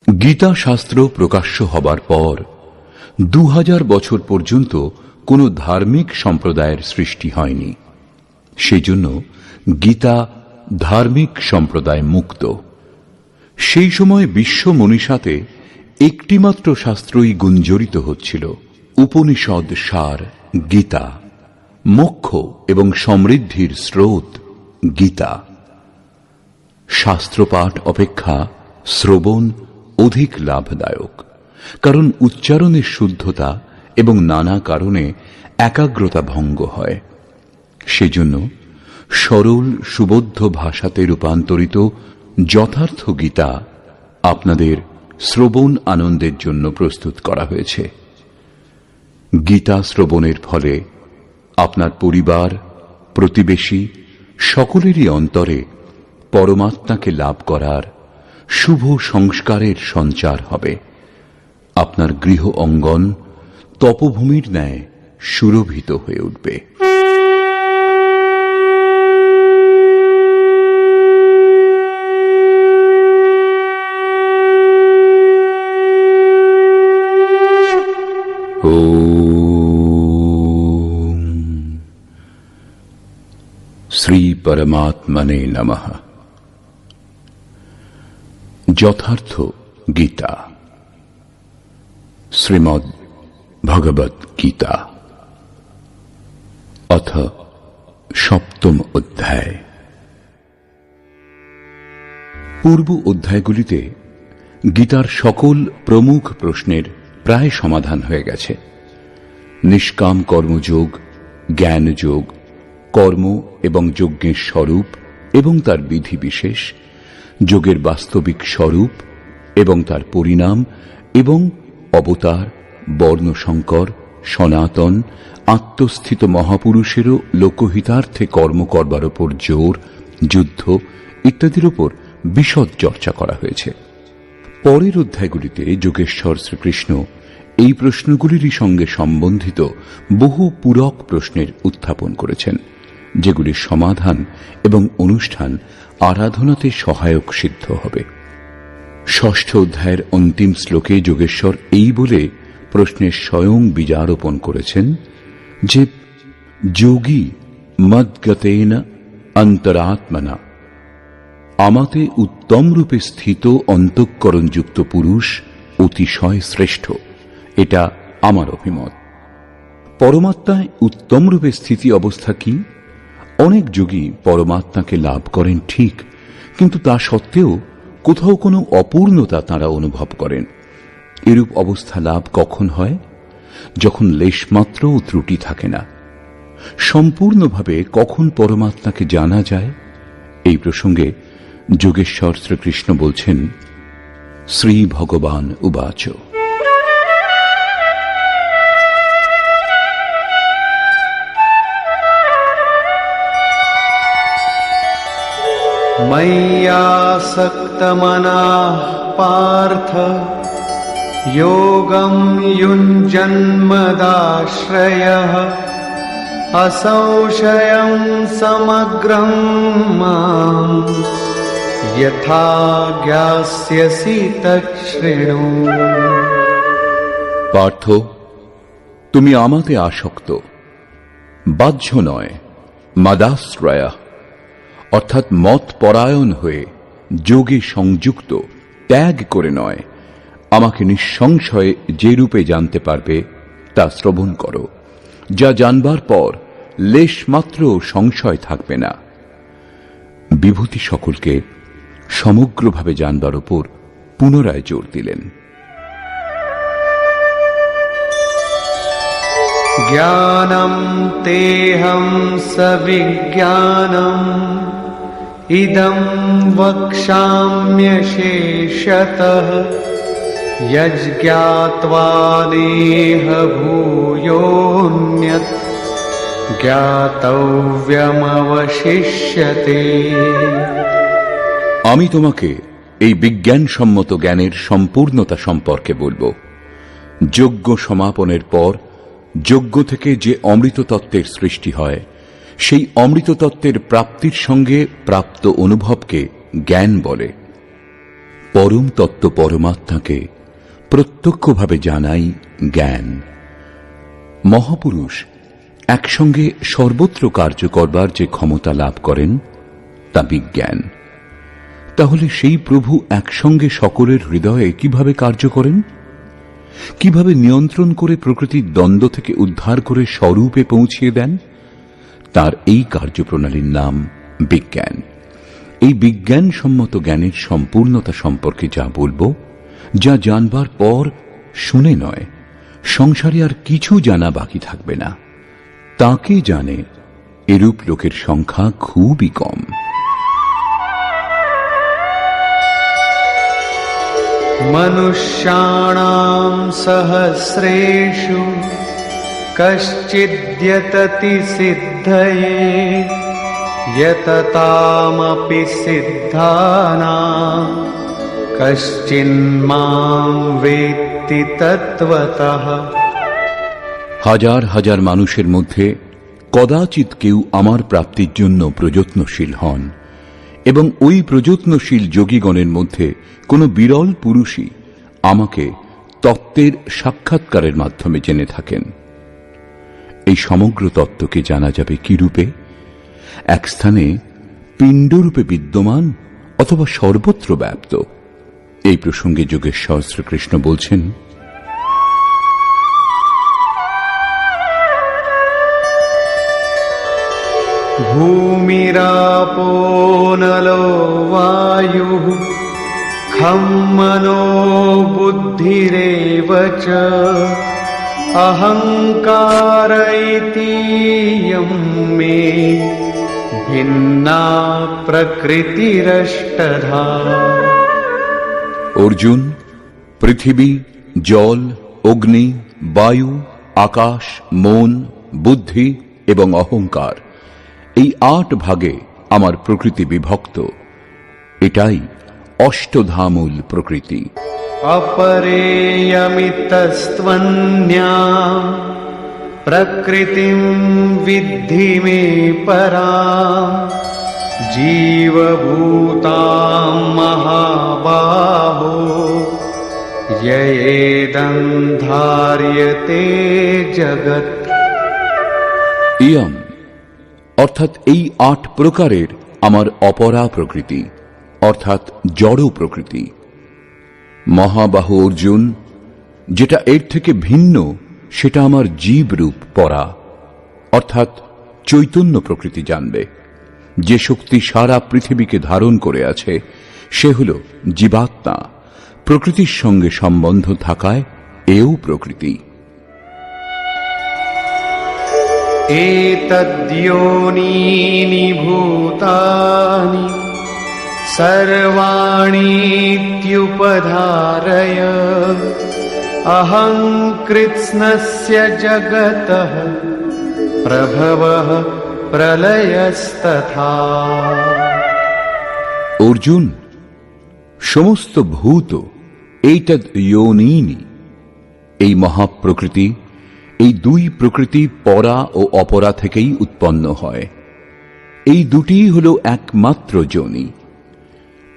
গীতা শাস্ত্র প্রকাশ্য হবার পর 2000 বছর পর্যন্ত কোনো ধার্মিক সম্প্রদায়ের সৃষ্টি হয়নি। সেজন্য গীতা ধার্মিক সম্প্রদায় মুক্ত। সেই সময় বিশ্ব মনীষাতে একটিমাত্র শাস্ত্রই গুঞ্জরিত হচ্ছিল, উপনিষদ সার গীতা, মোক্ষ এবং সমৃদ্ধির স্রোত গীতা। শাস্ত্রপাঠ অপেক্ষা শ্রবণ অধিক লাভদায়ক, কারণ উচ্চারণের শুদ্ধতা এবং নানা কারণে একাগ্রতা ভঙ্গ হয়। সেজন্য সরল সুবোধ্য ভাষাতে রূপান্তরিত যথার্থ গীতা আপনাদের শ্রবণ আনন্দের জন্য প্রস্তুত করা হয়েছে। গীতা শ্রবণের ফলে আপনার পরিবার, প্রতিবেশী সকলেরই অন্তরে পরমাত্মাকে লাভ করার শুভ সংস্কারের সঞ্চার হবে। আপনার গৃহ অঙ্গন তপভূমির ন্যায় সুরভিত হয়ে উঠবে। শ্রী পরমাত্মনে নমঃ। যথার্থ গীতা, শ্রীমদ্ ভগবত গীতা, অথ সপ্তম অধ্যায়। পূর্ব অধ্যায়গুলিতে গীতার সকল প্রমুখ প্রশ্নের প্রায় সমাধান হয়ে গেছে। নিষ্কাম কর্মযোগ, জ্ঞানযোগ, কর্ম এবং যজ্ঞের স্বরূপ এবং তার বিধিবিশেষ, যোগের বাস্তবিক স্বরূপ এবং তার পরিণাম, এবং অবতার, বর্ণসংকর, সনাতন, আত্মস্থিত মহাপুরুষেরও লোকহিতার্থে কর্ম করবার ওপর জোর, যুদ্ধ ইত্যাদির ওপর বিশদ চর্চা করা হয়েছে। পরের অধ্যায়গুলিতে যোগেশ্বর শ্রীকৃষ্ণ এই প্রশ্নগুলিরই সঙ্গে সম্বন্ধিত বহু পূরক প্রশ্নের উত্থাপন করেছেন, যেগুলির সমাধান এবং অনুষ্ঠান আরাধনাতে সহায়ক সিদ্ধ হবে। ষষ্ঠ অধ্যায়ের অন্তিম শ্লোকে যোগেশ্বর এই বলে প্রশ্নের স্বয়ং বীজারোপণ করেছেন যে যোগী মদ্গতেন অন্তরাত্মনা, আমাতে উত্তম রূপে স্থিত অন্তঃকরণযুক্ত পুরুষ অতিশয় শ্রেষ্ঠ। এটা আমার অভিমত। পরমাত্মায় উত্তম রূপে স্থিতি অবস্থা কি? অনেক যোগী পরমাত্মাকে লাভ করেন ঠিক, কিন্তু তা সত্ত্বেও কোথাও কোনো অপূর্ণতা তাঁরা অনুভব করেন। এরূপ অবস্থা লাভ কখন হয়? যখন লেশমাত্রও ত্রুটি থাকে না। সম্পূর্ণভাবে কখন পরমাত্মাকে জানা যায়? এই প্রসঙ্গে যোগেশ্বর শ্রীকৃষ্ণ বলছেন, শ্রী ভগবান উবাচ, मय्यासक्तमनाः पार्थ योगं युञ्जन्मदाश्रयः असंशयं समग्रं माम् यथा ज्ञास्यसि तच्छृणु। পার্থ, তুমি আমাতে আসক্ত, বাহ্য নয়, মাদাশ্রয়া অর্থাৎ মত পরায়ণ হয়ে যোগে সংযুক্ত, ত্যাগ করে নয়, আমাকে নিঃসংশয়ে যে রূপে জানতে পারবে তা শ্রবণ করো, যা জানবার পর লেশমাত্র সংশয় থাকবে না। বিভূতি সকলকে সমগ্রভাবে জানবার উপর পুনরায় জোর দিলেন। জ্ঞানম তেহং সবিজ্ঞানম ইদং বক্ষ্যাম্যশেষতঃ যজ্ঞাত্বা নেহ ভূয়োন্যৎ জ্ঞাতব্যমবশিষ্যতে। আমি তোমাকে এই বিজ্ঞানসম্মত জ্ঞানের সম্পূর্ণতা সম্পর্কে বলবো। যজ্ঞ সমাপনের পর যজ্ঞ থেকে যে অমৃত তত্ত্বের সৃষ্টি হয়, সেই অমৃত তত্ত্বের প্রাপ্তির সঙ্গে প্রাপ্ত অনুভবকে জ্ঞান বলে। পরম তত্ত্ব পরমাত্মাকে প্রত্যক্ষভাবে জানাই জ্ঞান। মহাপুরুষ একসঙ্গে সর্বত্র কার্য করবার যে ক্ষমতা লাভ করেন তা বিজ্ঞান। তাহলে সেই প্রভু একসঙ্গে সকলের হৃদয়ে কিভাবে কার্য করেন, কিভাবে নিয়ন্ত্রণ করে প্রকৃতির দ্বন্দ্ব থেকে উদ্ধার করে স্বরূপে পৌঁছিয়ে দেন, তার এই কার্যপ্রণালীর নাম বিজ্ঞান। এই বিজ্ঞানসম্মত জ্ঞানের সম্পূর্ণতা সম্পর্কে যা বলবো, যা জানবার পর শুনে নয়, সংসারে আর কিছু জানা বাকি থাকবে না, তাকে জানে এরূপ লোকের সংখ্যা খুবই কম। মনুষ্যাণাং সহস্রেষু কশ্চিদ্যততি সিদ্ধয়ে यततामपि सिद्धानां कश्चिन्मां वेत्ति तत्त्वतः। হাজার হাজার মানুষের মধ্যে কদাচিৎ কেউ আমার প্রাপ্তির জন্য প্রযত্নশীল হন, এবং ওই প্রযত্নশীল যোগীগণের মধ্যে কোনো বিরল পুরুষই আমাকে তত্ত্বের সাক্ষাৎকারের মাধ্যমে জেনে থাকেন। এই সমগ্র তত্ত্বকে জানা যাবে কি রূপে? এক স্থানে পিণ্ডরূপে বিদ্যমান অথবা সর্বত্র ব্যাপ্ত? এই প্রসঙ্গে যোগেশ্বর শ্রীকৃষ্ণ বলছেন, ভূমিরাপো নলো বায়ুঃ খম মনো বুদ্ধিরেব চ অহংকার ইতিয়ম মে ভিন্না প্রকৃতিরষ্টধা। অর্জুন, পৃথিবী, জল, অগ্নি, বায়ু, আকাশ, মন, বুদ্ধি এবং অহংকার, এই 8 ভাগে আমার প্রকৃতি বিভক্ত। এটাই অষ্টধামূল প্রকৃতি। অপরেয়মিতস্ত্বন্যা প্রকৃতিম বিদ্ধি মে পরাম জীবভূতাম মহাবাহো ইয়েদং ধার্যতে জগৎ। ইয়ম অর্থাৎ এই 8 প্রকারের আমার অপরা প্রকৃতি, অর্থাৎ জড় প্রকৃতি। মহাবাহু অর্জুন, যেটা এর থেকে ভিন্ন সেটা আমার জীব রূপ পরা, অর্থাৎ চৈতন্য প্রকৃতি জানবে। যে শক্তি সারা পৃথিবীকে ধারণ করে আছে সে হল জীবাত্মা। প্রকৃতির সঙ্গে সম্বন্ধ থাকায় এও প্রকৃতি। এতদ্যোনীনি ভূতানি সর্বাণীত্যুপধারয় অহং কৃৎস্নস্য জগতঃ প্রভবঃ প্রলয়স্তথা। অর্জুন, সমস্ত ভূত এইতদ যোনীনি, এই মহাপ্রকৃতি, এই 2 প্রকৃতি পরা ও অপরা থেকেই উৎপন্ন হয়। এই দুটিই হল একমাত্র যোনি।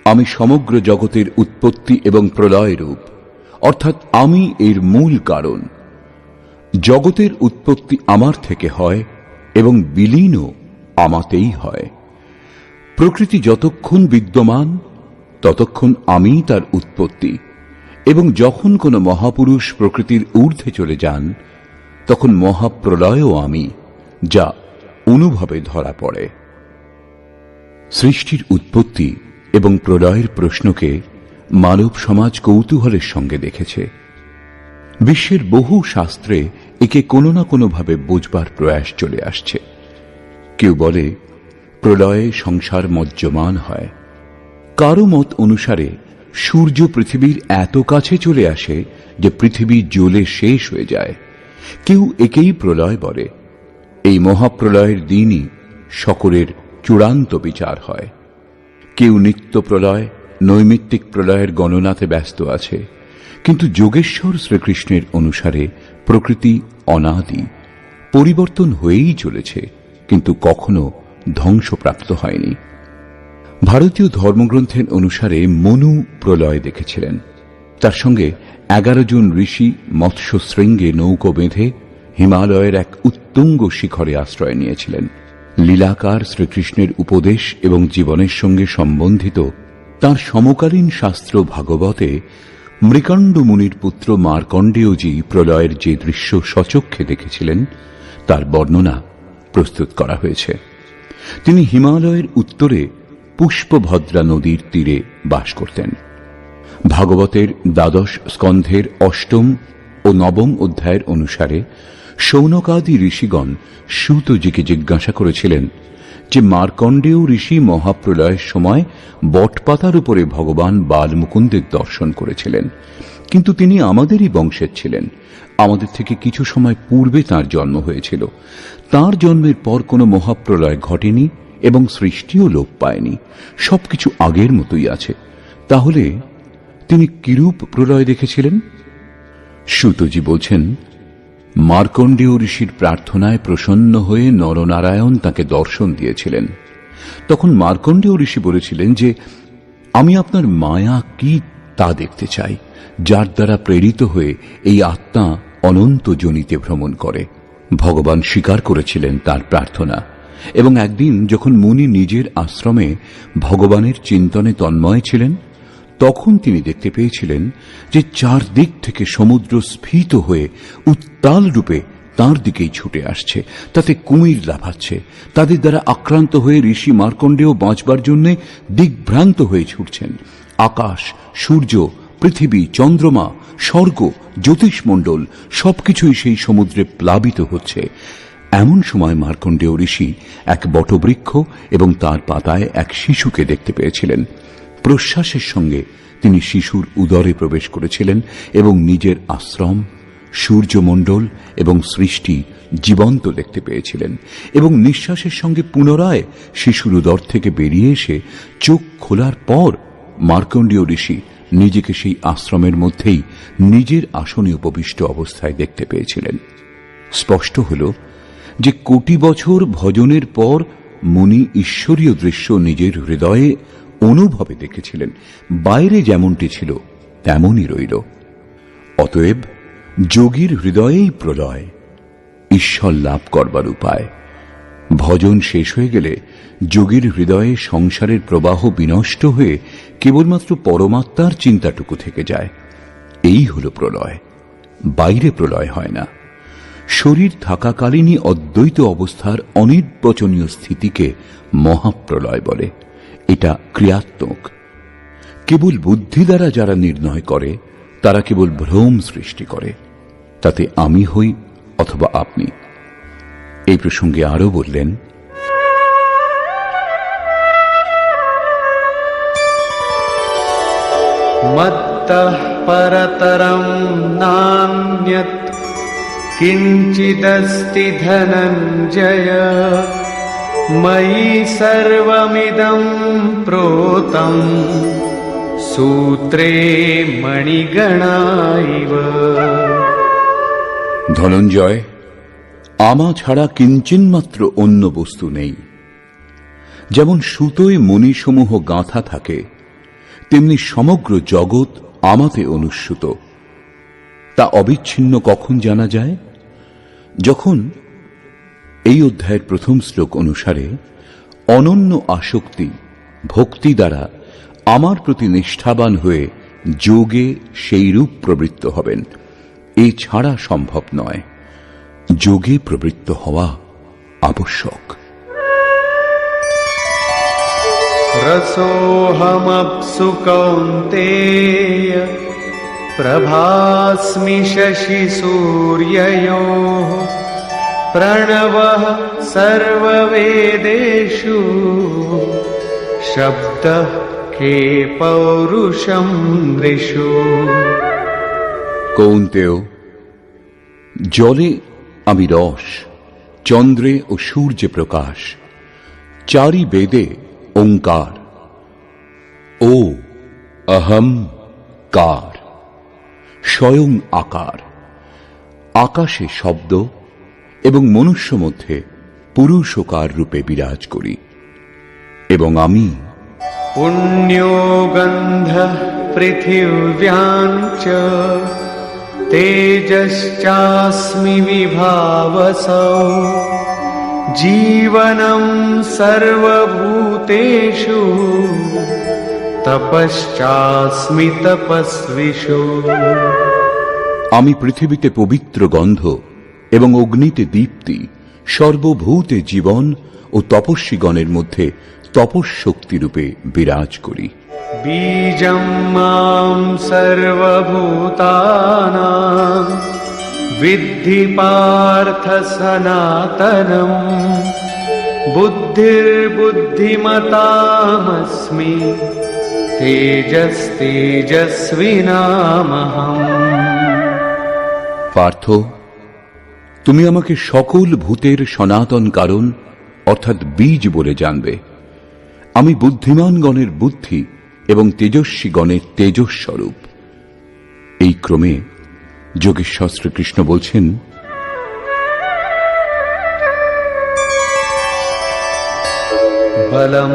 আমি সমগ্র জগতের উৎপত্তি এবং প্রলয় রূপ, অর্থাৎ আমি এর মূল কারণ। জগতের উৎপত্তি আমার থেকে হয় এবং বিলীনও আমাতেই হয়। প্রকৃতি যতক্ষণ বিদ্যমান ততক্ষণ আমি তার উৎপত্তি, এবং যখন কোনো মহাপুরুষ প্রকৃতির ঊর্ধ্বে চলে যান তখন মহাপ্রলয়ও আমি, যা অনুভবে ধরা পড়ে। সৃষ্টির উৎপত্তি এবং প্রলয়ের প্রশ্নকে মানব সমাজ কৌতূহলের সঙ্গে দেখেছে। বিশ্বের বহু শাস্ত্রে একে কোনো না কোনোভাবে বোঝবার প্রয়াস চলে আসছে। কেউ বলে প্রলয়ে সংসার মজ্জমান হয়। কারো মত অনুসারে সূর্য পৃথিবীর এত কাছে চলে আসে যে পৃথিবী জ্বলে শেষ হয়ে যায়। কেউ একেই প্রলয় বলে। এই মহাপ্রলয়ের দিনই সকলের চূড়ান্ত বিচার হয়। কেউ নিত্য প্রলয়, নৈমিত্তিক প্রলয়ের গণনাতে ব্যস্ত আছে, কিন্তু যোগেশ্বর শ্রীকৃষ্ণের অনুসারে প্রকৃতি অনাদি, পরিবর্তন হয়েই চলেছে, কিন্তু কখনো ধ্বংসপ্রাপ্ত হয়নি। ভারতীয় ধর্মগ্রন্থের অনুসারে মনু প্রলয় দেখেছিলেন। তার সঙ্গে 11 জন ঋষি মৎস্য শৃঙ্গে নৌকো বেঁধে হিমালয়ের এক উত্তুঙ্গ শিখরে আশ্রয় নিয়েছিলেন। লীলাকার শ্রীকৃষ্ণের উপদেশ এবং জীবনের সঙ্গে সম্বন্ধিত তাঁর সমকালীন শাস্ত্র ভাগবতে মৃকণ্ড মুনির পুত্র মার্কণ্ডেয়জি প্রলয়ের যে দৃশ্য সচক্ষে দেখেছিলেন তার বর্ণনা প্রস্তুত করা হয়েছে। তিনি হিমালয়ের উত্তরে পুষ্পভদ্রা নদীর তীরে বাস করতেন। ভাগবতের 12 স্কন্ধের 8ম ও 9ম অধ্যায়ের অনুসারে শৌনকাদি ঋষিগণ সূতজিকে জিজ্ঞাসা করেছিলেন যে মার্কণ্ডেয় ঋষি মহাপ্রলয়ের সময় বটপাতার উপরে ভগবান বালমুকুন্দের দর্শন করেছিলেন, কিন্তু তিনি আমাদেরই বংশের ছিলেন। আমাদের থেকে কিছু সময় পূর্বে তাঁর জন্ম হয়েছিল। তাঁর জন্মের পর কোনো মহাপ্রলয় ঘটেনি এবং সৃষ্টিও লোপ পায়নি, সবকিছু আগের মতোই আছে। তাহলে তিনি কিরূপ প্রলয় দেখেছিলেন? সূতজি বলছেন, মার্কণ্ডেয় ঋষির প্রার্থনায় প্রসন্ন হয়ে নরনারায়ণ তাকে দর্শন দিয়েছিলেন। তখন মার্কণ্ডেয় ঋষি বলেছিলেন যে আমি আপনার মায়া কি তা দেখতে চাই, যার দ্বারা প্রেরিত হয়ে এই আত্মা অনন্ত যোনিতে ভ্রমণ করে। ভগবান স্বীকার করেছিলেন তার প্রার্থনা, এবং একদিন যখন মুনি নিজের আশ্রমে ভগবানের চিন্তনে তন্ময় ছিলেন, তখন তিনি দেখতে পেয়েছিলেন যে চারদিক থেকে সমুদ্র স্ফীত হয়ে উত্তাল রূপে তাঁর দিকেই ছুটে আসছে। তাতে কুমির লাফাচ্ছে। তাদের দ্বারা আক্রান্ত হয়ে ঋষি মার্কণ্ডেয় বাঁচবার জন্য দিগ্ভ্রান্ত হয়ে ছুটছেন। আকাশ, সূর্য, পৃথিবী, চন্দ্রমা, স্বর্গ, জ্যোতিষমণ্ডল সবকিছুই সেই সমুদ্রে প্লাবিত হচ্ছে। এমন সময় মার্কণ্ডেয় ঋষি এক বটবৃক্ষ এবং তার পাতায় এক শিশুকে দেখতে পেয়েছিলেন। প্রশ্বাসের সঙ্গে তিনি শিশুর উদরে প্রবেশ করেছিলেন এবং নিজের আশ্রম, সূর্যমণ্ডল এবং সৃষ্টি জীবন্ত দেখতে পেয়েছিলেন, এবং নিঃশ্বাসের সঙ্গে পুনরায় শিশুর উদর থেকে বেরিয়ে এসে চোখ খোলার পর মার্কণ্ডেয় ঋষি নিজেকে সেই আশ্রমের মধ্যেই নিজের আসনে উপবিষ্ট অবস্থায় দেখতে পেয়েছিলেন। স্পষ্ট হল যে কোটি বছর ভজনের পর মুনি ঈশ্বরীয় দৃশ্য নিজের হৃদয়ে অনুভবে দেখেছিলেন। বাইরে যেমনটি ছিল তেমনই রইল। অতএব যোগীর হৃদয়েই প্রলয়, ঈশ্বর লাভ করবার উপায়। ভজন শেষ হয়ে গেলে যোগীর হৃদয়ে সংসারের প্রবাহ বিনষ্ট হয়ে কেবলমাত্র পরমাত্মার চিন্তাটুকু থেকে যায়। এই হল প্রলয়, বাইরে প্রলয় হয় না। শরীর থাকাকালীনই অদ্বৈত অবস্থার অনির্বচনীয় স্থিতিকে মহাপ্রলয় বলে। এটা ক্রিয়াত্মক। কেবল বুদ্ধি দ্বারা যারা নির্ণয় করে তারা কেবল ভ্রম সৃষ্টি করে, তাতে আমি হই অথবা আপনি। এই প্রসঙ্গে আরো বললেন, মত্তঃ পরতরম নান্যৎ কিঞ্চিদস্তি ধনঞ্জয় ময়ি সর্বমিদং প্রোতম সূত্রে মণিগণাইব। ধনঞ্জয়, আমা ছাড়া কিঞ্চিন্মাত্র অন্য বস্তু নেই। যেমন সুতোয় মণিসমূহ গাঁথা থাকে, তেমনি সমগ্র জগৎ আমাতে অনুস্যুত। তা অবিচ্ছিন্ন কখন জানা যায়? যখন এই অধ্যায়ের প্রথম শ্লোক অনুসারে অনন্য আসক্তি ভক্তি দ্বারা আমার প্রতি নিষ্ঠাবান হয়ে যোগে সেই রূপ প্রবৃত্ত হবেন। এ ছাড়া সম্ভব নয়। যোগে প্রবৃত্ত হওয়া আবশ্যক। রসোহমপ্সু কৌন্তেয় প্রভাস্মি শশি সূর্যয়োঃ প্রণবঃ সর্ববেদেষু শব্দঃ কে পৌরুষম নৃষু। কৌন্তেয়, জলে আমি রস, চন্দ্রে ও সূর্যে প্রকাশ, চারি বেদে ওঙ্কার। ও অহম কার, স্বয়ং আকার। আকাশে শব্দ এবং মনুষ্য মধ্যে পুরুষকার রূপে বিরাজ করি, এবং আমি पुण्यो गन्धः पृथिव्यां च तेजश्चास्मि विभावसौ जीवनं सर्वभूतेषु तपश्चास्मि तपस्विषु। আমি পৃথিবীতে পবিত্র গন্ধ এবং অগ্নিতে দীপ্তি, সর্বভূতে জীবন ও তপস্বীগণের মধ্যে তপঃশক্তি রূপে বিরাজ করি। बीजं मां सर्वभूतानां विद्धि पार्थ सनातनम् बुद्धिर्बुद्धिमतामस्मि तेजस्तेजस्विनामहम्। পার্থ, তুমি আমাকে সকল ভূতের সনাতন কারণ অর্থাৎ বীজ বলে জানবে। আমি বুদ্ধিমানগণের বুদ্ধি এবং তেজস্বীগণের তেজস্বরূপ। এই ক্রমে যোগেশ্বর শ্রীকৃষ্ণ বলছেন, बलं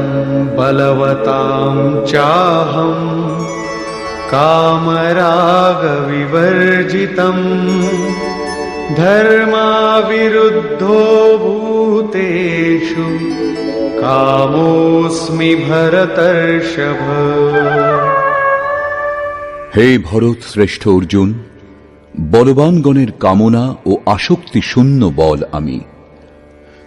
बलवतां चाहं कामरागविवर्जितम् धर्माविरुद्धो भूतेषु कामोऽस्मि भरतर्षभ। হে ভরত শ্রেষ্ঠ অর্জুন, বলবানগণের কামনা ও আসক্তি শূন্য বল আমি।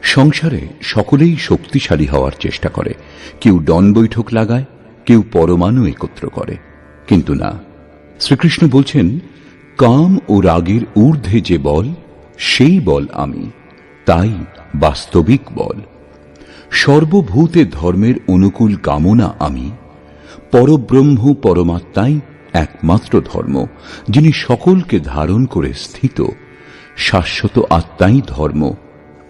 সংসারে সকলেই শক্তিশালী হওয়ার চেষ্টা করে, কেউ ডন বৈঠক লাগায়, কেউ পরমাণু একত্র করে, কিন্তু না, শ্রীকৃষ্ণ বলছেন কাম ও রাগের ঊর্ধ্বে যে বল সেই বল আমি, তাই বাস্তবিক বল। সর্বভূতে ধর্মের অনুকূল কামনা আমি। পরব্রহ্ম পরমাত্মাই একমাত্র ধর্ম, যিনি সকলকে ধারণ করে স্থিত। শাশ্বত আত্মাই ধর্ম,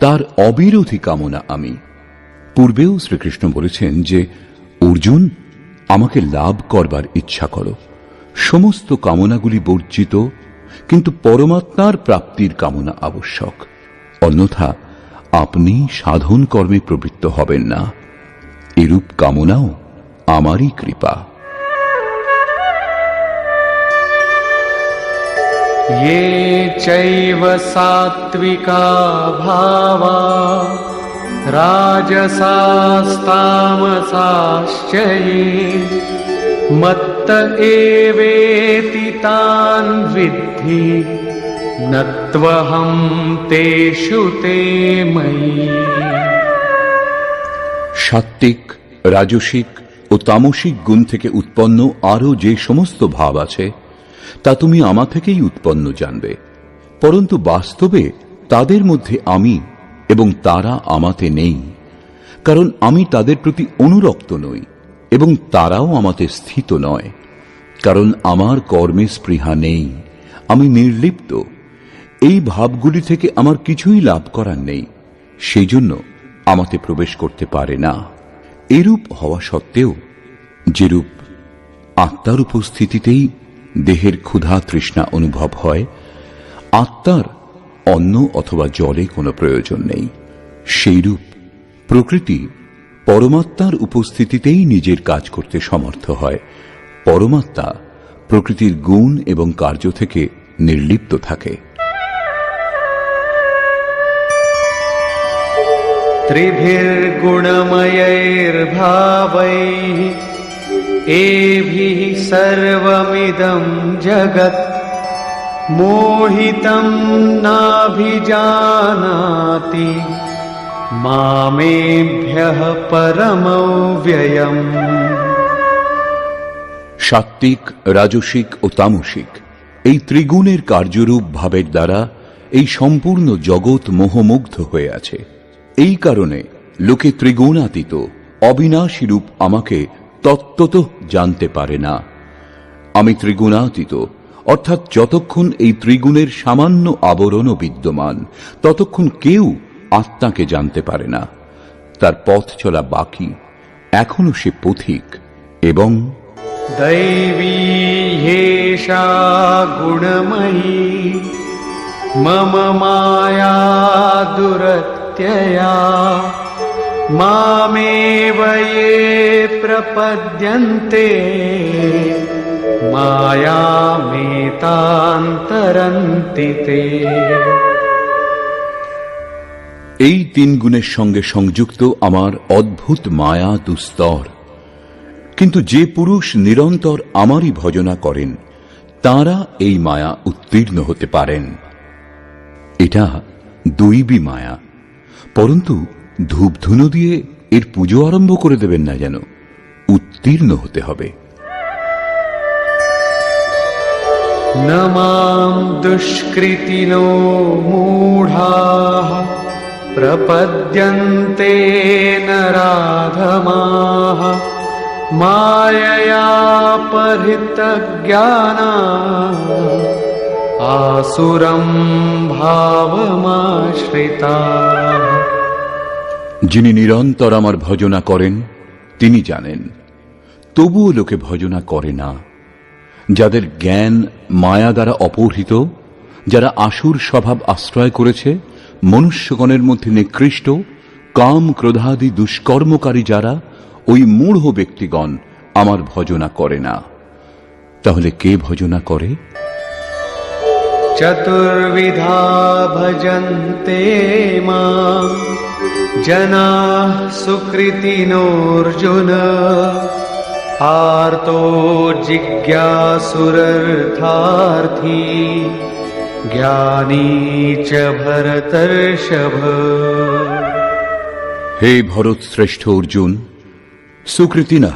তার অবিরোধী কামনা আমি। পূর্বেও শ্রীকৃষ্ণ বলেছেন যে অর্জুন, আমাকে লাভ করবার ইচ্ছা করো, সমস্ত কামনাগুলি বর্জিত, কিন্তু পরমাত্মার প্রাপ্তির কামনা আবশ্যক, অন্যথা আপনি সাধন কর্মে প্রবৃত্ত হবেন না। এরূপ কামনাও আমারই কৃপা। ये चैव सात्विका भावा राजसास्तामसाश्च ये मत्त एवेति तान् विद्धि न त्वहं तेषु ते मयि। সাত্ত্বিক, রাজসিক ও তামসিক গুণ থেকে উৎপন্ন আরও যে সমস্ত ভাব আছে তা তুমি আমা থেকেই উৎপন্ন জানবে, পরন্তু বাস্তবে তাদের মধ্যে আমি এবং তারা আমাতে নেই, কারণ আমি তাদের প্রতি অনুরক্ত নই এবং তারাও আমাতে স্থিত নয়, কারণ আমার কর্মে স্পৃহা নেই, আমি নির্লিপ্ত। এই ভাবগুলি থেকে আমার কিছুই লাভ করার নেই, সেই জন্য আমাতে প্রবেশ করতে পারে না। এরূপ হওয়া সত্ত্বেও যেরূপ আত্মার উপস্থিতিতেই দেহের ক্ষুধা তৃষ্ণা অনুভব হয়, আত্মার অন্ন অথবা জলে কোনো প্রয়োজন নেই, সেইরূপ প্রকৃতি পরমাত্মার উপস্থিতিতেই নিজের কাজ করতে সমর্থ হয়। পরমাত্মা প্রকৃতির গুণ এবং কার্য থেকে নির্লিপ্ত থাকে। त्रिभिर्गुणमयैर्भावैः एभिः सर्वमिदं जगत् मोहितं नाभिजानाति मामेभ्यः परमव्ययम्। সাত্ত্বিক, রাজসিক ও তামসিক এই ত্রিগুণের কার্যরূপ ভাবের দ্বারা এই সম্পূর্ণ জগৎ মোহমুগ্ধ হয়ে আছে। এই কারণে লোকে ত্রিগুণাতীত অবিনাশী রূপ আমাকে তত্ত্বত জানতে পারে না। আমি ত্রিগুণাতীত, অর্থাৎ যতক্ষণ এই ত্রিগুণের সামান্য আবরণও বিদ্যমান ততক্ষণ কেউ আত্মাকে জানতে পারে না। তার পথ চলা বাকি, এখনো সে পথিক। এবং दैवी ह्येषा गुणमयी मम माया दुरत्यया मामेव ये प्रपद्यन्ते मायामेतान्तरन्ति ते। এই তিন গুণের সঙ্গে সংযুক্ত আমার অদ্ভুত মায়া দুস্তর, কিন্তু যে পুরুষ নিরন্তর আমারই ভজনা করেন তাঁরা এই মায়া উত্তীর্ণ হতে পারেন। এটা দৈবী মায়া, পরন্তু ধূপধুনো দিয়ে এর পুজো আরম্ভ করে দেবেন না, যেন উত্তীর্ণ হতে হবে। न मां दुष्कृतिनो मूढाः प्रपद्यन्ते नराधमाः मायया परितज्ञानाः आसुरं भावमाश्रिताः। যিনি নিরন্তর আমার ভজনা করেন তিনি জানেন, তবুও লোকে ভজনা করে না। যাদের জ্ঞান মায়া দ্বারা অপহৃত, যারা আসুর স্বভাব আশ্রয় করেছে, মনুষ্যগণের মধ্যে নিকৃষ্ট কাম ক্রোধাদি দুষ্কর্মকারী যারা, ওই মূঢ় ব্যক্তিগণ আমার ভজনা করে না। তাহলে কে ভজনা করে? चतुर्विधा भजन्ते मां जनाः सुकृतिनोऽर्जुन आर्तो जिज्ञासुरर्थार्थी ज्ञानी च भरतर्षभ। হে ভরত শ্রেষ্ঠ অর্জুন, সুকৃতি না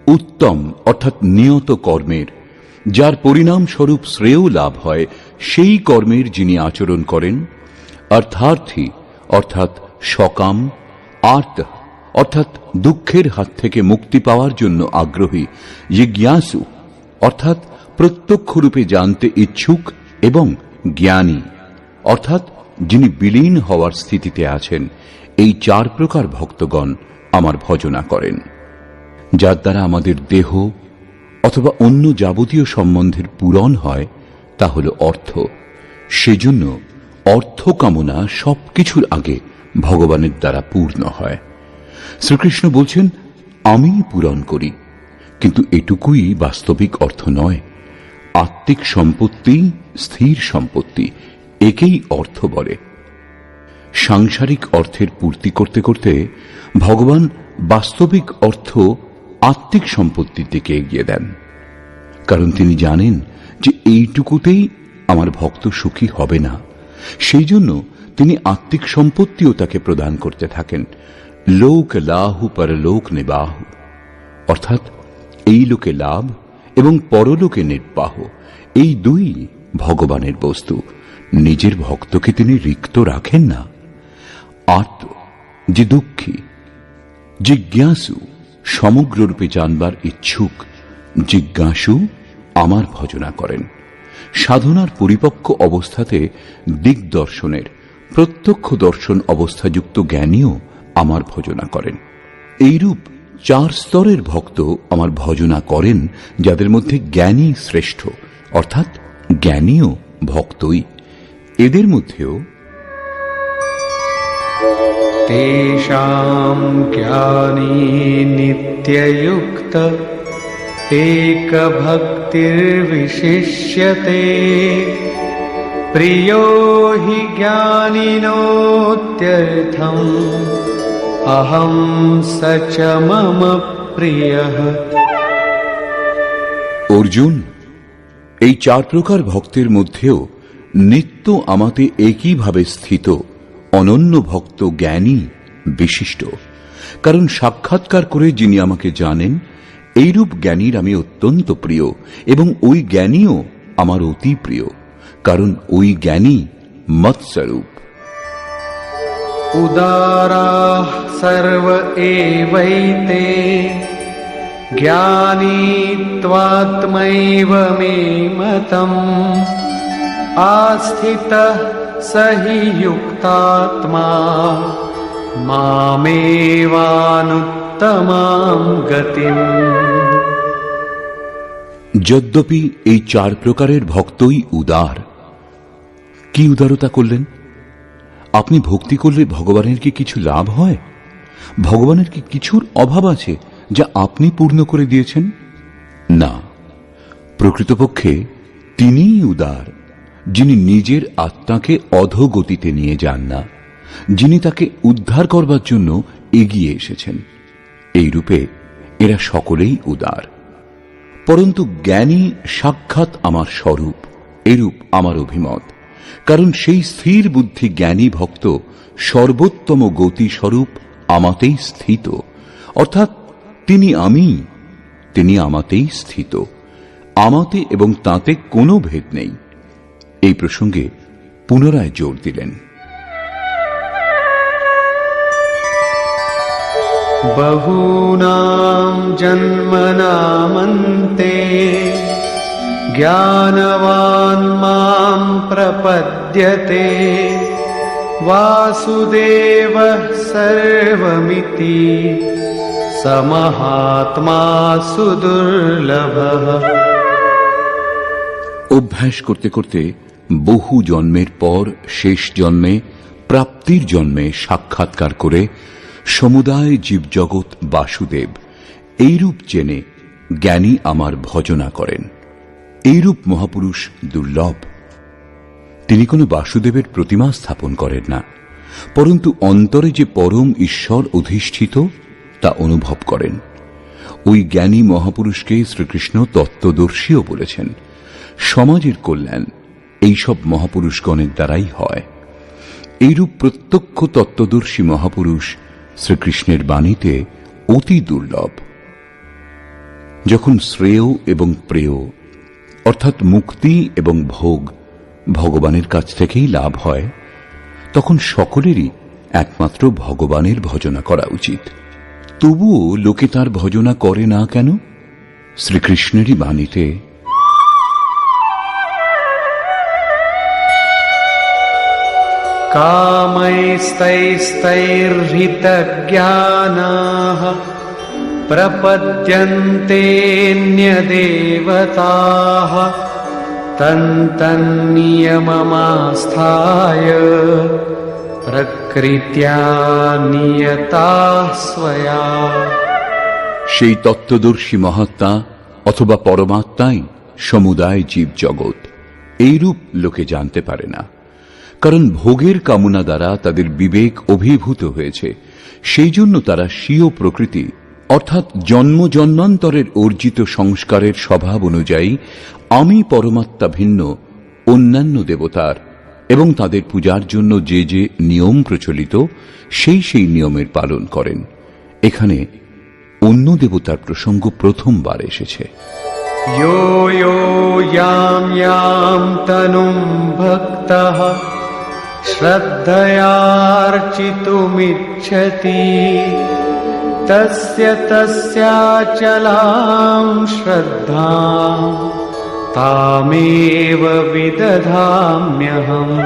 উত্তম অর্থাৎ নিয়ত কর্মের, যার পরিণাম স্বরূপ শ্রেয় লাভ হয়, সেই কর্মের যিনি আচরণ করেন। অর্থার্থী অর্থাৎ সকাম, আর্ত অর্থাৎ দুঃখের হাত থেকে মুক্তি পাওয়ার জন্য আগ্রহী, জিজ্ঞাসু অর্থাৎ প্রত্যক্ষরূপে জানতে ইচ্ছুক, এবং জ্ঞানী অর্থাৎ যিনি বিলীন হওয়ার স্থিতিতে আছেন। এই চার প্রকার ভক্তগণ আমার ভজনা করেন। যার দ্বারা আমাদের দেহ অথবা অন্য যাবতীয় সম্বন্ধের পূরণ হয় তা হল অর্থ। সেজন্য অর্থ কামনা সবকিছুর আগে ভগবানের দ্বারা পূর্ণ হয়। শ্রীকৃষ্ণ বলছেন, আমি পূরণ করি, কিন্তু এটুকুই বাস্তবিক অর্থ নয়। আত্মিক সম্পত্তি, স্থির সম্পত্তি, একেই অর্থ বলে। সাংসারিক অর্থের পূর্তি করতে করতে ভগবান বাস্তবিক অর্থ আত্মিক সম্পত্তির দিকে এগিয়ে দেন, কারণ তিনি জানেন যে এইটুকুতেই আমার ভক্ত সুখী হবে না। সেই জন্য তিনি আত্মিক সম্পত্তিও তাকে প্রদান করতে থাকেন। লোক লাহু পরলোক নিবাহু, অর্থাৎ এই লোকে লাভ এবং পরলোকে নির্বাহ, এই দুই ভগবানের বস্তু। নিজের ভক্তকে তিনি রিক্ত রাখেন না। আর্ত যে দুঃখী, জিজ্ঞাসু সমগ্ররূপে জানবার ইচ্ছুক, জিজ্ঞাসু আমার ভজনা করেন। সাধনার পরিপক্ক অবস্থাতে দিগদর্শনের, প্রত্যক্ষ দর্শন অবস্থাযুক্ত জ্ঞানীও আমার ভজনা করেন। এইরূপ চার স্তরের ভক্ত আমার ভজনা করেন, যাদের মধ্যে জ্ঞানী শ্রেষ্ঠ, অর্থাৎ জ্ঞানীও ভক্তই। এদের মধ্যেও तेषां ज्ञानी नित्ययुक्त एकभक्तिर्विशिष्यते प्रियो हि ज्ञानिनोत्यर्थम् अहं स च मम प्रियः। অর্জুন, এই চার প্রকার ভক্তের মধ্যেও নিত্য আমাতে একইভাবে স্থিত অনন্য ভক্ত জ্ঞানী বিশিষ্ট। কারণ সাক্ষাৎকার করে যিনি আমাকে জানেন, এইরূপ জ্ঞানীর আমি অত্যন্ত প্রিয়, এবং ওই জ্ঞানীও আমার অতি প্রিয়, কারণ ওই জ্ঞানী মৎস্বরূপ। उदाराः सर्व एवैते ज्ञानी त्वात्मैव मे मतम् आस्थितः स हि युक्तात्मा मामेवानुत्तमां गतिम्। যদ্যপি এই চার প্রকারের ভক্তই উদার। কি উদারতা করলেন? আপনি ভক্তি করলে ভগবানের কি কিছু লাভ হয়? ভগবানের কি কিছুর অভাব আছে যা আপনি পূর্ণ করে দিয়েছেন? না, প্রকৃতপক্ষে তিনিই উদার, যিনি নিজের আত্মাকে অধোগতিতে নিয়ে যান না, যিনি তাকে উদ্ধার করবার জন্য এগিয়ে এসেছেন। এই রূপে এরা সকলেই উদার। পরন্তু জ্ঞানী সাক্ষাৎ আমার স্বরূপ, এরূপ আমার অভিমত। কারণ সেই স্থির বুদ্ধি জ্ঞানী ভক্ত সর্বোত্তম গতি স্বরূপ আমাতেই স্থিত, অর্থাৎ তিনি আমাতেই স্থিত। আমাতে এবং তাতে কোনো ভেদ নেই। এই প্রসঙ্গে পুনরায় জোর দিলেন। बहूनां जन्मनामन्ते ज्ञानवान् मां प्रपद्यते वासुदेवः सर्वमिति स महात्मा सुदुर्लभः। অভ্যাস করতে করতে বহু জন্মের পর শেষ জন্মে প্রাপ্তির জন্মে সাক্ষাৎকার করে সমুদায় জীবজগৎ বাসুদেব, এইরূপ জেনে জ্ঞানী আমার ভজনা করেন। এইরূপ মহাপুরুষ দুর্লভ। তিনি কোনো বাসুদেবের প্রতিমা স্থাপন করেন না, পরন্তু অন্তরে যে পরম ঈশ্বর অধিষ্ঠিত তা অনুভব করেন। ওই জ্ঞানী মহাপুরুষকে শ্রীকৃষ্ণ তত্ত্বদর্শীও বলেছেন। সমাজের কল্যাণ এইসব মহাপুরুষগণের দ্বারাই হয়। এইরূপ প্রত্যক্ষ তত্ত্বদর্শী মহাপুরুষ শ্রীকৃষ্ণের বাণীতে অতি দুর্লভ। যখন শ্রেয় এবং প্রেয় অর্থাৎ মুক্তি এবং ভোগ ভগবানের কাছ থেকেই লাভ হয়, তখন সকলেরই একমাত্র ভগবানের ভজনা করা উচিত। তবুও লোকে তার ভজনা করে না কেন? শ্রীকৃষ্ণেরই বাণীতে कामैस्तैस्तैर्हितज्ञानाः प्रपद्यन्तेऽन्यदेवताः तन्तन्नियममास्थाय प्रकृत्या नियताः स्वया। সেই তত্ত্বদর্শী মহাত্মা অথবা পরমাত্মাই সমুদায় জীব জগৎ, এইরূপ লোকে জানতে পারে না। কারণ ভোগের কামনা দ্বারা তাদের বিবেক অভিভূত হয়েছে, সেই জন্য তারা স্বীয় প্রকৃতি অর্থাৎ জন্ম জন্মান্তরের অর্জিত সংস্কারের স্বভাব অনুযায়ী আমি পরমাত্মা ভিন্ন অন্যান্য দেবতার এবং তাদের পূজার জন্য যে যে নিয়ম প্রচলিত সেই নিয়মের পালন করেন। এখানে অন্য দেবতার প্রসঙ্গ প্রথমবার এসেছে। यो यो यां यां तनुं भक्तः श्रद्धयार्चितुमिच्छति तस्य तस्याचलां श्रद्धां तामेव विदधाम्यहम्।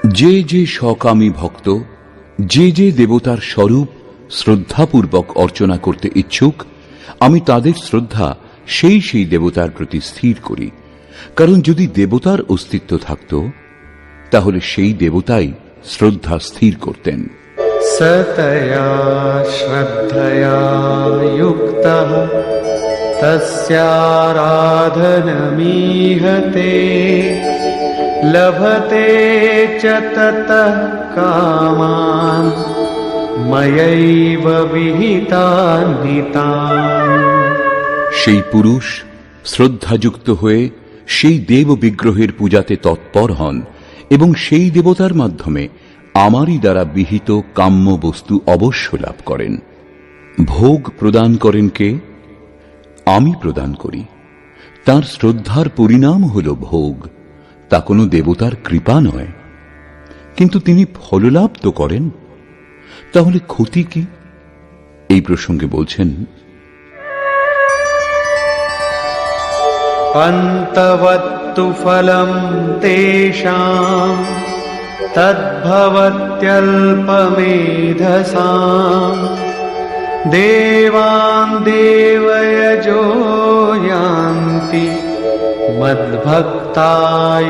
যে যে সকামী ভক্ত যে যে দেবতার স্বরূপ শ্রদ্ধাপূর্বক অর্চনা করতে ইচ্ছুক, আমি তাদের শ্রদ্ধা সেই দেবতার প্রতি স্থির করি। কারণ যদি দেবতার অস্তিত্ব থাকত, তাহলে সেই দেবতাই শ্রদ্ধা স্থির করতেন। सतया श्रद्धया युक्तः तस्याराधनमीहते लभते च ततः कामान् मयैव विहितान् हितान्। সেই পুরুষ শ্রদ্ধাযুক্ত হয়ে সেই দেব বিগ্রহের পূজাতে তৎপর হন এবং সেই দেবতার মাধ্যমে আমারই দ্বারা বিহিত কাম্য বস্তু অবশ্য লাভ করেন। ভোগ প্রদান করেন কে? আমি প্রদান করি। তার শ্রদ্ধার পরিণাম হল ভোগ, তা কোনো দেবতার কৃপা নয়। কিন্তু তিনি ফললাভ তো করেন, তাহলে ক্ষতি কি? এই প্রসঙ্গে বলছেন, अन्तवत्तु फलं तेषां तद्भवत्यल्पमेधसां देवान् देवयजो यान्ति मद्भक्ता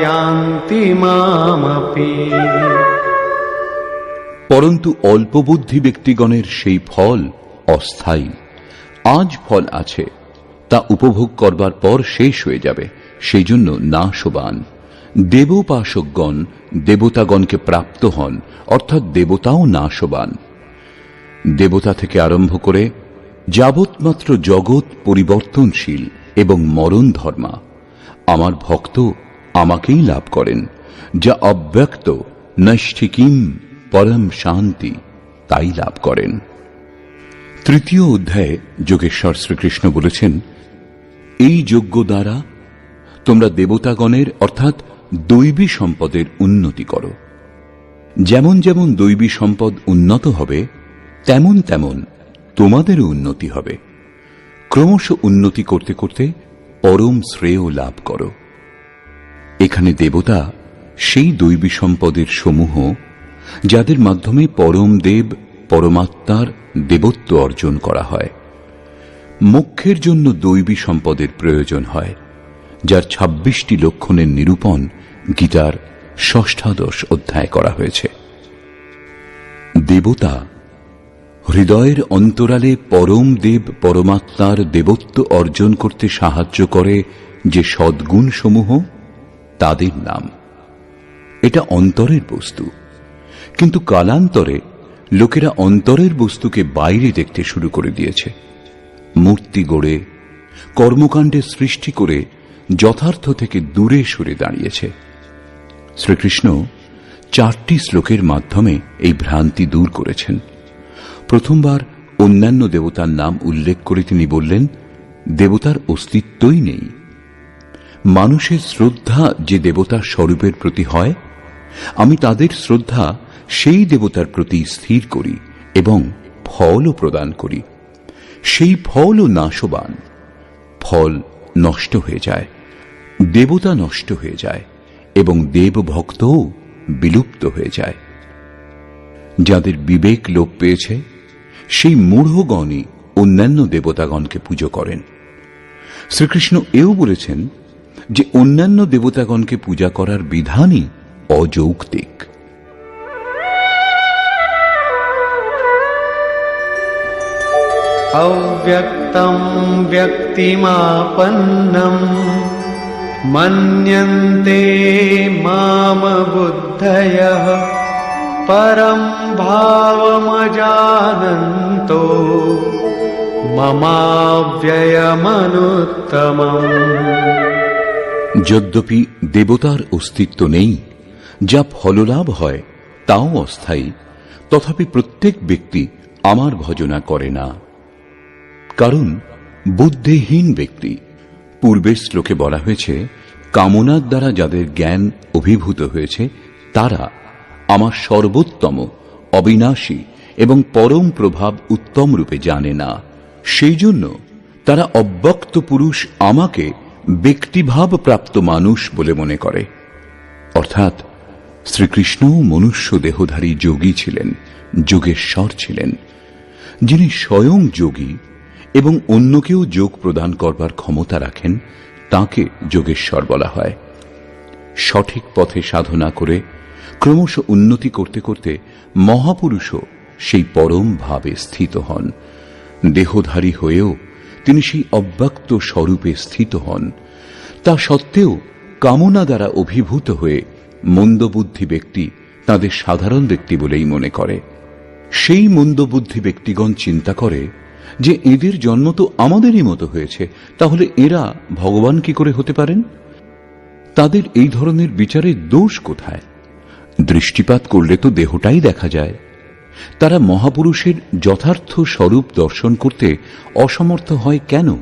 यान्ति मामपि। পরন্তু অল্পবুদ্ধি ব্যক্তিগণের সেই ফল অস্থায়ী। আজ ফল আছে, তা উপভোগ করবার পর শেষ হয়ে যাবে, সেই জন্য নাশবান। দেবোপাসকগণ দেবতাগণকে প্রাপ্ত হন, অর্থাৎ দেবতাও নাশবান। দেবতা থেকে আরম্ভ করে যাবৎমাত্র জগৎ পরিবর্তনশীল এবং মরণ ধর্মা। আমার ভক্ত আমাকেই লাভ করেন, যা অব্যক্ত নৈষ্ঠিকিম পরম শান্তি, তাই লাভ করেন। তৃতীয় অধ্যায়ে যোগেশ্বর শ্রীকৃষ্ণ বলেছেন, এই যজ্ঞ দ্বারা তোমরা দেবতাগণের অর্থাৎ দৈবী সম্পদের উন্নতি করো। যেমন যেমন দৈবী সম্পদ উন্নত হবে, তেমন তেমন তোমাদেরও উন্নতি হবে। ক্রমশ উন্নতি করতে করতে পরম শ্রেয় লাভ করো। এখানে দেবতা সেই দৈবী সম্পদের সমূহ, যাদের মাধ্যমে পরম দেব পরমাত্মার দেবত্ব অর্জন করা হয়। মোক্ষের জন্য দৈবী সম্পদের প্রয়োজন হয়, যার 26টি লক্ষণের নিরূপণ গীতার ষষ্ঠাদশ অধ্যায় করা হয়েছে। দেবতা হৃদয়ের অন্তরালে পরম দেব পরমাত্মার দেবত্ব অর্জন করতে সাহায্য করে যে সদ্গুণ সমূহ, তাদের নাম। এটা অন্তরের বস্তু, কিন্তু কালান্তরে লোকেরা অন্তরের বস্তুকে বাইরে দেখতে শুরু করে দিয়েছে। মূর্তি গড়ে কর্মকাণ্ডের সৃষ্টি করে যথার্থ থেকে দূরে সরে দাঁড়িয়েছে। শ্রীকৃষ্ণ 4টি শ্লোকের মাধ্যমে এই ভ্রান্তি দূর করেছেন। প্রথমবার অন্যান্য দেবতার নাম উল্লেখ করে তিনি বললেন, দেবতার অস্তিত্বই নেই। মানুষের শ্রদ্ধা যে দেবতার স্বরূপের প্রতি হয়, আমি তাদের শ্রদ্ধা সেই দেবতার প্রতি স্থির করি এবং ফলও প্রদান করি। সেই ফলও নাশবান, ফল নষ্ট হয়ে যায়, দেবতা নষ্ট হয়ে যায় এবং দেবভক্তও বিলুপ্ত হয়ে যায়। যাদের বিবেক লোপ পেয়েছে, সেই মূঢ়গণই অন্যান্য দেবতাগণকে পুজো করেন। শ্রীকৃষ্ণ এও বলেছেন যে অন্যান্য দেবতাগণকে পূজা করার বিধানই অযৌক্তিক। अव्यक्तं व्यक्तिमापन्नं मन्यन्ते माम बुद्धयः परं भावमजानन्तो ममाव्ययमनुत्तमम्। যদ্যপি দেবতার অস্তিত্ব নেই, যা ফললাভ হয় তাও অস্থায়ী, তথাপি প্রত্যেক ব্যক্তি আমার ভজনা করে না। কারণ বুদ্ধিহীন ব্যক্তি, পূর্বের শ্লোকে বলা হয়েছে, কামনার দ্বারা যাদের জ্ঞান অভিভূত হয়েছে, তারা আমার সর্বোত্তম, অবিনাশী এবং পরম প্রভাব উত্তম রূপে জানে না। সেই জন্য তারা অব্যক্ত পুরুষ আমাকে ব্যক্তিভাব প্রাপ্ত মানুষ বলে মনে করে। অর্থাৎ শ্রীকৃষ্ণও মনুষ্য দেহধারী যোগী ছিলেন, যোগেশ্বর ছিলেন। যিনি স্বয়ং যোগী এবং অন্যকেও যোগ প্রদান করবার ক্ষমতা রাখেন, তাকে যোগেশ্বর বলা হয়। সঠিক পথে সাধনা করে ক্রমশ উন্নতি করতে করতে মহাপুরুষও সেই পরম ভাবে স্থিত হন। দেহধারী হয়েও তিনি সেই অব্যক্ত স্বরূপে স্থিত হন। তা সত্ত্বেও কামনা দ্বারা অভিভূত হয়ে মন্দবুদ্ধি ব্যক্তি তাদের সাধারণ ব্যক্তি বলেই মনে করে। সেই মন্দবুদ্ধি ব্যক্তিগণ চিন্তা করে যে এদের জন্ম তো আমাদেরই মতো হয়েছে, তাহলে এরা ভগবান কি করে হতে পারেন? তাদের এই ধরনের বিচারে দোষ কোথায়? দৃষ্টিপাত করলে তো দেহটাই দেখা যায়। তারা মহাপুরুষের যথার্থ স্বরূপ দর্শন করতে অসমর্থ হয় কেন?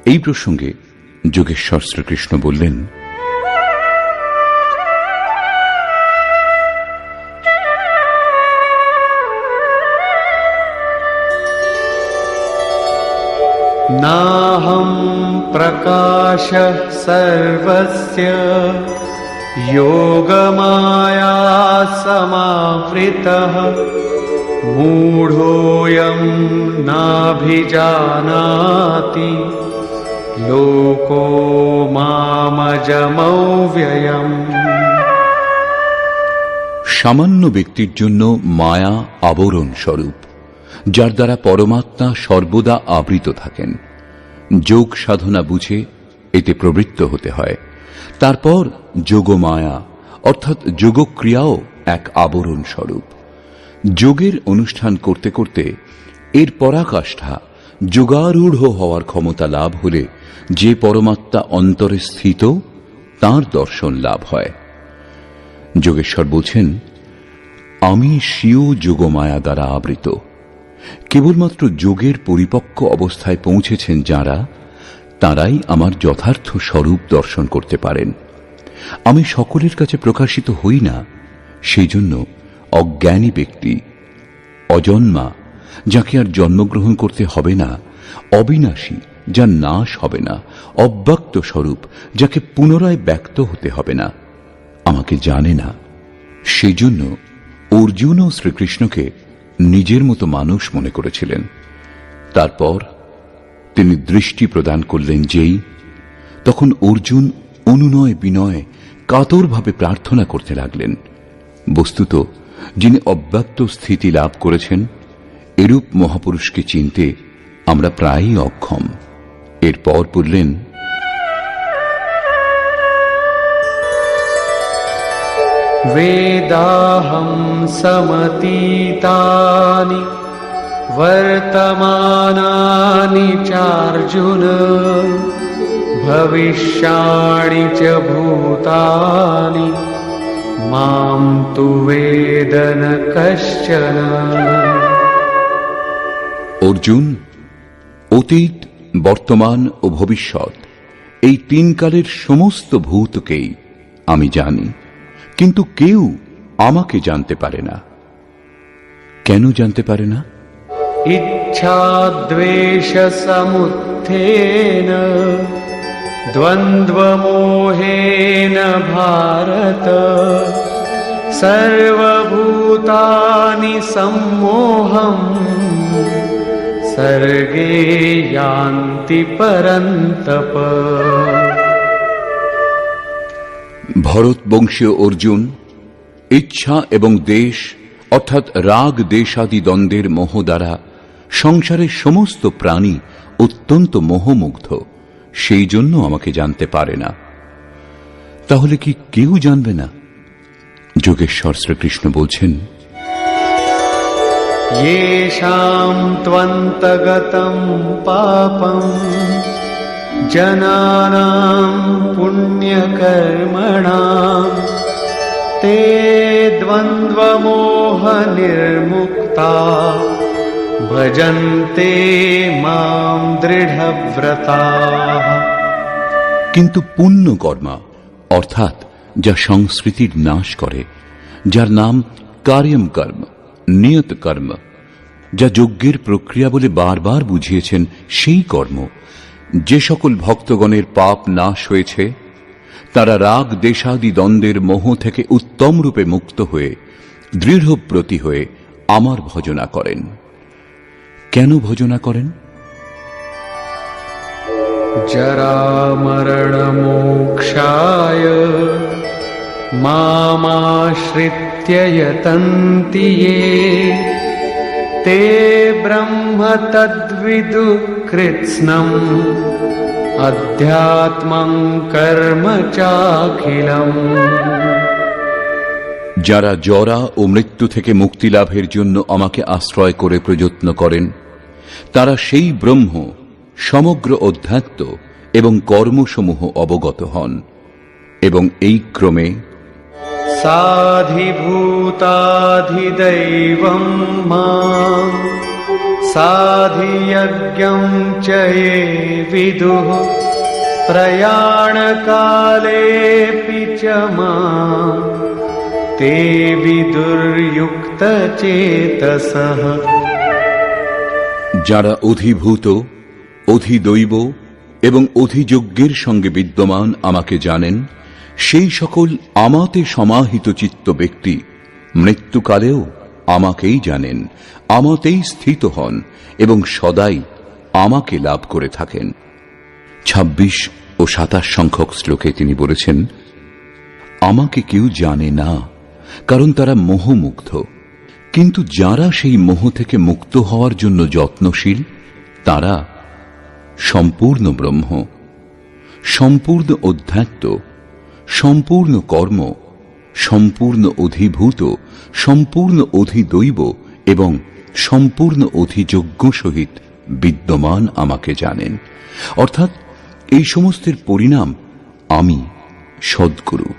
এই প্রসঙ্গে যোগেশ্বর শ্রীকৃষ্ণ বললেন, नाहं प्रकाशः सर्वस्य योगमाया समावृतः मूढोऽयं नाभिजानाति लोको मामजमव्ययम्। সামান্য ব্যক্তির জন্য মায়া আবরণ স্বরূপ, যার দ্বারা পরমাত্মা সর্বদা আবৃত থাকেন। যোগ সাধনা বুঝে এতে প্রবৃত্ত হতে হয়। তারপর যোগমায়া অর্থাৎ যোগক্রিয়াও এক আবরণ স্বরূপ। যোগের অনুষ্ঠান করতে করতে এর পরাকাষ্ঠা যোগারূঢ় হওয়ার ক্ষমতা লাভ হলে যে পরমাত্মা অন্তরে স্থিত তাঁর দর্শন লাভ হয়। যোগেশ্বর বলছেন, আমি স্বীয় যোগমায়া দ্বারা আবৃত। কেবলমাত্র যোগের পরিপক্ক অবস্থায় পৌঁছেছেন যাঁরা, তাঁরাই আমার যথার্থ স্বরূপ দর্শন করতে পারেন। আমি সকলের কাছে প্রকাশিত হই না, সেই জন্য অজ্ঞানী ব্যক্তি, অজন্মা, যাকে আর জন্মগ্রহণ করতে হবে না, অবিনাশী, যার নাশ হবে না, অব্যক্ত স্বরূপ, যাকে পুনরায় ব্যক্ত হতে হবে না, আমাকে জানে না। সেই জন্য অর্জুনও শ্রীকৃষ্ণকে নিজের মতো মানুষ মনে করেছিলেন। তারপর তিনি দৃষ্টি প্রদান করলেন যেই, তখন অর্জুন অনুনয় বিনয় কাতরভাবে প্রার্থনা করতে লাগলেন। বস্তুত যিনি অব্যক্ত স্থিতি লাভ করেছেন, এরূপ মহাপুরুষকে চিনতে আমরা প্রায়ই অক্ষম। এরপর বললেন, वेदाहं समतीतानि वर्तमानानि चार्जुन भविष्याणि च भूतानि मां तु वेद न कश्चन। অর্জুন, অতীত, বর্তমান ও ভবিষ্যৎ এই তিন কালের সমস্ত ভূতকেই আমি জানি, কিন্তু কেউ আমাকে জানতে পারে না। কেন জানতে পারে না? इच्छाद्वेष समुत्थेन द्वन्द्वमोहेन भारत सर्वभूतानि सम्मोहम् सर्गे यान्ति परन्तप। ভরত বংশীয় অর্জুন ইচ্ছা এবং দেশ অর্থাৎ রাগ দেশাদি দ্বন্দ্বের মোহ দ্বারা সংসারের সমস্ত প্রাণী অত্যন্ত মোহমুগ্ধ, সেই জন্য আমাকে জানতে পারে না। তাহলে কি কেউ জানবে না? যোগেশ্বর শ্রীকৃষ্ণ বলছেন, येषां त्वन्तगतं पापं जनानां पुण्यकर्मणां ते द्वन्द्वमोहनिर्मुक्ता भजन्ते मां दृढव्रताः। কিন্তু পুণ্য কর্মা অর্থাৎ যা সংস্কৃতির নাশ করে, যার নাম কার্যম কর্ম, নিয়ত কর্ম, যা যজ্ঞের প্রক্রিয়া বলে বারবার বুঝিয়েছেন, সেই কর্ম, যে সকল ভক্তগণের পাপ নাশ হয়েছে, তারা রাগ দেশাদি দ্বন্দ্বের মোহ থেকে উত্তম রূপে মুক্ত হয়ে দৃঢ়ব্রতী হয়ে আমার ভজনা করেন। কেন ভজনা করেন? जरामरणमोक्षाय मामाश्रित्य यतन्ति ये ते ब्रह्म तद्विदुः कृत्स्नम् अध्यात्मं कर्म चाखिलम्। যারা জরা ও মৃত্যু থেকে মুক্তি লাভের জন্য আমাকে আশ্রয় করে প্রযত্ন করেন, তারা সেই ব্রহ্ম, সমগ্র অধ্যাত্ম এবং কর্মসমূহ অবগত হন, এবং এই ক্রমে साधिभूताधिदैवं मां साधियज्ञं च ये विदुः प्रयाणकालेऽपि च मां ते विदुर्युक्तचेतसः। যারা অধিভূত, অধিদৈব এবং অধিযজ্ঞের সঙ্গে বিদ্যমান আমাকে জানেন, সেই সকল আমাতে সমাহিত চিত্ত ব্যক্তি মৃত্যুকালেও আমাকেই জানেন, আমাতেই স্থিত হন এবং সদাই আমাকে লাভ করে থাকেন। ২৬ ও ২৭ সংখ্যক শ্লোকে তিনি বলেছেন, আমাকে কেউ জানে না, কারণ তারা মোহমুগ্ধ। কিন্তু যারা সেই মোহ থেকে মুক্ত হওয়ার জন্য যত্নশীল, তারা সম্পূর্ণ ব্রহ্ম, সম্পূর্ণ অধ্যাত্ম, সম্পূর্ণ কর্ম, সম্পূর্ণ অধিভূত, সম্পূর্ণ অধিদৈব এবং সম্পূর্ণ অধিযোগ্য সহিত বিদ্যমান আমাকে জানেন। অর্থাৎ এই সমস্তের পরিণাম আমি, সদ্গুরু,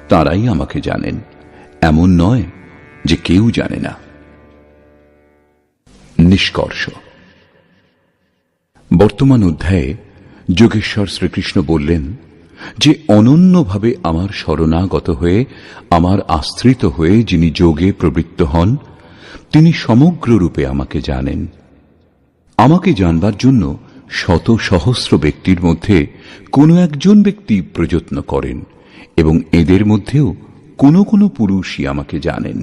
তারাই আমাকে জানেন। এমন নয় যে কেউ জানে না। নিষ্কর্ষ। বর্তমান অধ্যায়ে যোগেশ্বর শ্রীকৃষ্ণ বললেন যে অনন্যভাবে আমার শরণাগত হয়ে, আমার আশ্রিত হয়ে যিনি যোগে প্রবৃত্ত হন, তিনি সমগ্র রূপে আমাকে জানেন। আমাকে জানবার জন্য শত সহস্র ব্যক্তির মধ্যে কোনো একজন ব্যক্তি প্রযত্ন করেন এবং এদের মধ্যেও কোনো কোনো পুরুষই আমাকে জানেন।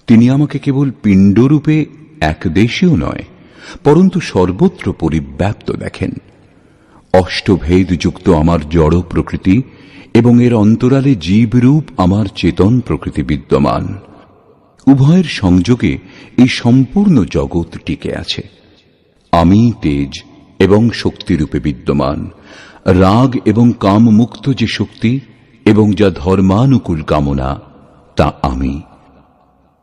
তিনি আমাকে কেবল পিণ্ডরূপে একদেশীয় নয়, পরন্তু সর্বত্র পরিব্যাপ্ত দেখেন। অষ্টভেদযুক্ত আমার জড় প্রকৃতি এবং এর অন্তরালে জীবরূপ আমার চেতন প্রকৃতি বিদ্যমান। উভয়ের সংযোগে এই সম্পূর্ণ জগৎ টিকে আছে। আমি তেজ এবং শক্তিরূপে বিদ্যমান। রাগ এবং কাম মুক্ত যে শক্তি এবং যা ধর্মানুকূল কামনা, তা আমি।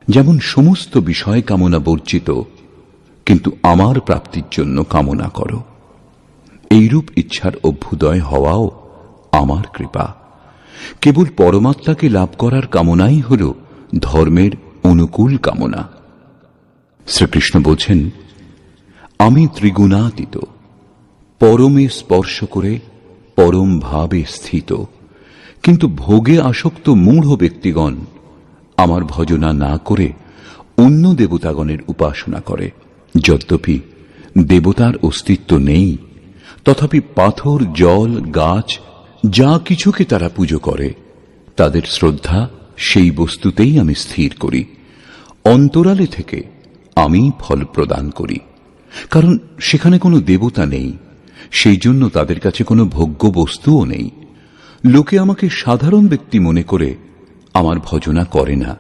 যেমন সমস্ত বিষয় কামনা বর্জিত, কিন্তু আমার প্রাপ্তির জন্য কামনা করো, এইরূপ ইচ্ছার অভ্যুদয় হওয়াও আমার কৃপা। কেবল পরমাত্মাকে লাভ করার কামনাই হল ধর্মের অনুকূল কামনা। শ্রীকৃষ্ণ বলছেন, আমি ত্রিগুণাতীত, পরমে স্পর্শ করে পরম ভাবে স্থিত। কিন্তু ভোগে আসক্ত মূঢ় ব্যক্তিগণ আমার ভজনা না করে অন্য দেবতাগণের উপাসনা করে। যদ্যপি দেবতার অস্তিত্ব নেই, তথাপি পাথর, জল, গাছ যা কিছুকে তারা পুজো করে, তাদের শ্রদ্ধা সেই বস্তুতেই আমি স্থির করি। অন্তরালে থেকে আমি ফল প্রদান করি, কারণ সেখানে কোনো দেবতা নেই। সেই জন্য তাদের কাছে কোনো ভোগ্য বস্তুও নেই। লোকে আমাকে সাধারণ ব্যক্তি মনে করে আমার ভজনা করে না,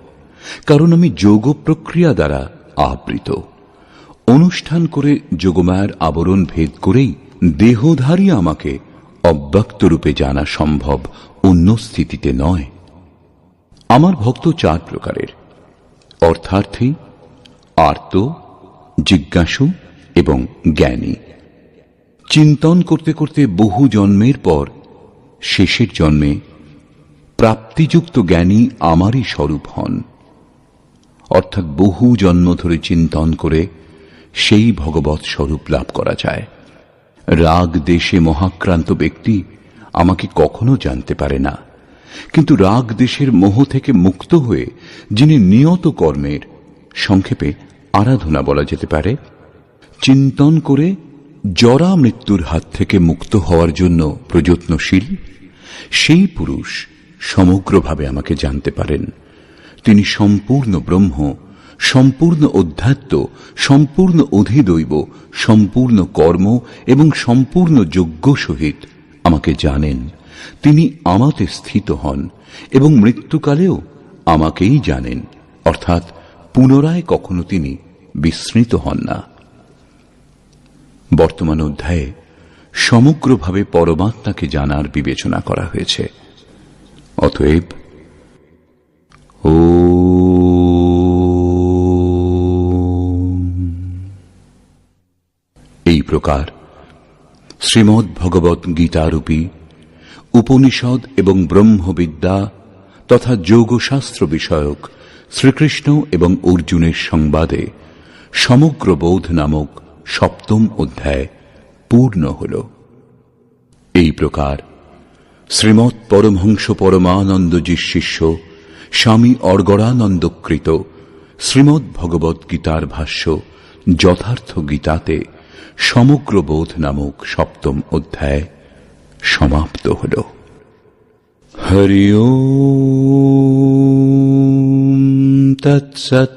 কারণ আমি যোগ প্রক্রিয়া দ্বারা আবৃত। অনুষ্ঠান করে যোগমায়ার আবরণ ভেদ করেই দেহধারী আমাকে অব্যক্ত রূপে জানা সম্ভব, অন্য স্থিতিতে নয়। আমার ভক্ত চার প্রকারের: অর্থার্থী, আর্ত, জিজ্ঞাসু এবং জ্ঞানী। চিন্তন করতে করতে বহু জন্মের পর শেষের জন্মে প্রাপ্তিযুক্ত জ্ঞানী আমারই স্বরূপ হন। অর্থাৎ বহু জন্ম ধরে চিন্তন করে সেই ভগবৎ স্বরূপ লাভ করা যায়। রাগ দেশে মহাক্রান্ত ব্যক্তি আমাকে কখনো জানতে পারে না, কিন্তু রাগ দেশের মোহ থেকে মুক্ত হয়ে যিনি নিয়ত কর্মের, সংক্ষেপে আরাধনা বলা যেতে পারে, চিন্তন করে জরা মৃত্যুর হাত থেকে মুক্ত হওয়ার জন্য প্রযত্নশীল, সেই পুরুষ সমগ্রভাবে আমাকে জানতে পারেন। তিনি সম্পূর্ণ ব্রহ্ম, সম্পূর্ণ অধ্যাত্ম, সম্পূর্ণ অধিদৈব, সম্পূর্ণ কর্ম এবং সম্পূর্ণ যজ্ঞ সহিত আমাকে জানেন। তিনি আমাতে স্থিত হন এবং মৃত্যুকালেও আমাকেই জানেন, অর্থাৎ পুনরায় কখনো তিনি বিস্মৃত হন না। বর্তমান অধ্যায়ে সমগ্রভাবে পরমাত্মাকে জানার বিবেচনা করা হয়েছে। অতএব এই প্রকার শ্রীমদ্ ভগবৎ গীতারূপী উপনিষদ এবং ব্রহ্মবিদ্যা তথা যোগশাস্ত্র বিষয়ক শ্রীকৃষ্ণ এবং অর্জুনের সংবাদে সমগ্র বোধ নামক সপ্তম অধ্যায় পূর্ণ হল। এই প্রকার শ্রীমৎ পরমহংস পরমানন্দজির শিষ্য স্বামী অর্গড়ানন্দকৃত শ্রীমদ্ ভগবৎ গীতার ভাষ্য যথার্থ গীতাতে সমগ্র বোধ নামক সপ্তম অধ্যায় সমাপ্ত হল। হরি ওম তৎসৎ।